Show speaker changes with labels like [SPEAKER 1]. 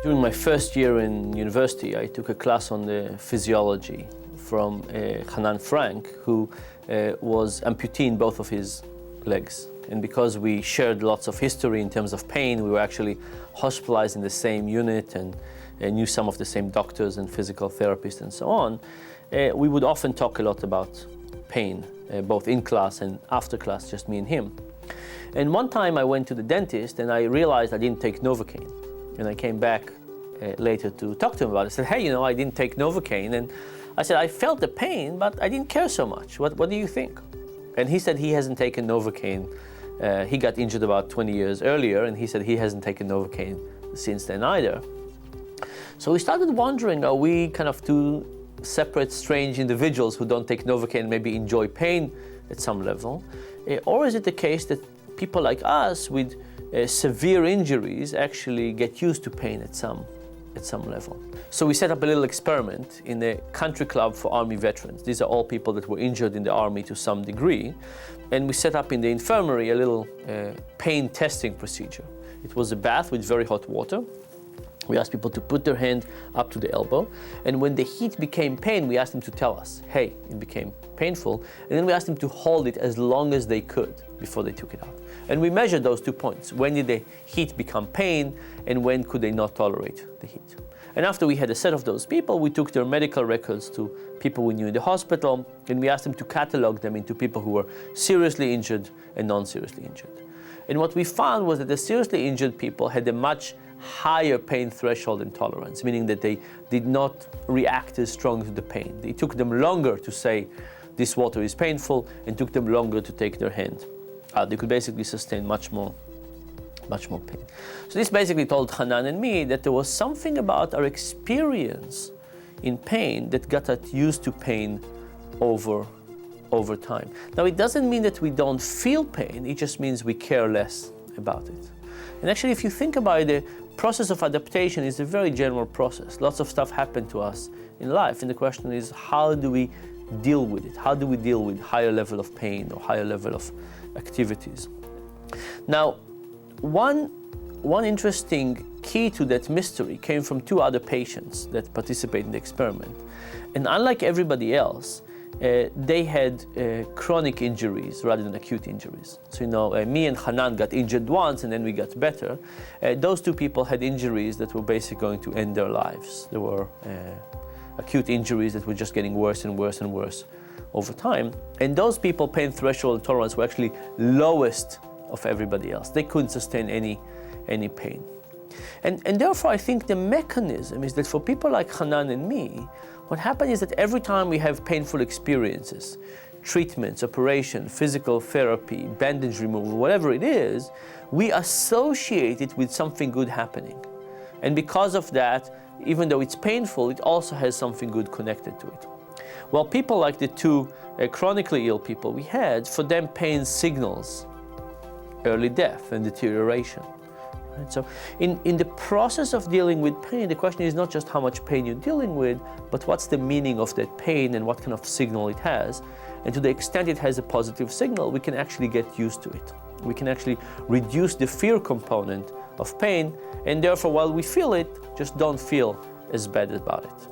[SPEAKER 1] During my first year in university, I took a class on the physiology from Hanan Frank, who was amputee in both of his legs. And because we shared lots of history in terms of pain, we were actually hospitalized in the same unit and knew some of the same doctors and physical therapists and so on. We would often talk a lot about pain, both in class and after class, just me and him. And one time I went to the dentist and I realized I didn't take Novocaine. And I came back later to talk to him about it. I said, hey, I didn't take Novocaine. And I said, I felt the pain, but I didn't care so much. What do you think? And he said he hasn't taken Novocaine. He got injured about 20 years earlier, and he said he hasn't taken Novocaine since then either. So we started wondering, are we kind of two separate, strange individuals who don't take Novocaine and maybe enjoy pain at some level? Or is it the case that people like us with severe injuries actually get used to pain at some level? So we set up a little experiment in a country club for Army veterans. These are all people that were injured in the Army to some degree. And we set up in the infirmary a little pain testing procedure. It was a bath with very hot water. We asked people to put their hand up to the elbow. And when the heat became pain, we asked them to tell us, hey, it became painful. And then we asked them to hold it as long as they could before they took it out. And we measured those 2 points. When did the heat become pain, and when could they not tolerate the heat? And after we had a set of those people, we took their medical records to people we knew in the hospital, and we asked them to catalog them into people who were seriously injured and non-seriously injured. And what we found was that the seriously injured people had a much higher pain threshold and tolerance, meaning that they did not react as strongly to the pain. It took them longer to say, this water is painful, and took them longer to take their hand. They could basically sustain much more pain. So this basically told Hanan and me that there was something about our experience in pain that got us used to pain over time. Now, it doesn't mean that we don't feel pain, it just means we care less about it. And actually, if you think about it, the process of adaptation is a very general process. Lots of stuff happened to us in life, and the question is, how do we deal with it? How do we deal with higher level of pain or higher level of activities? Now, one interesting key to that mystery came from 2 other patients that participated in the experiment. And unlike everybody else, they had chronic injuries rather than acute injuries. So, me and Hanan got injured once and then we got better. Those 2 people had injuries that were basically going to end their lives. There were acute injuries that were just getting worse and worse and worse over time. And those people, pain threshold and tolerance were actually lowest of everybody else. They couldn't sustain any pain. And therefore, I think the mechanism is that for people like Hanan and me, what happened is that every time we have painful experiences, treatments, operation, physical therapy, bandage removal, whatever it is, we associate it with something good happening. And because of that, even though it's painful, it also has something good connected to it. Well, people like the 2 chronically ill people we had, for them pain signals early death and deterioration. Right? So in the process of dealing with pain, the question is not just how much pain you're dealing with, but what's the meaning of that pain and what kind of signal it has. And to the extent it has a positive signal, we can actually get used to it. We can actually reduce the fear component of pain, and therefore, while we feel it, just don't feel as bad about it.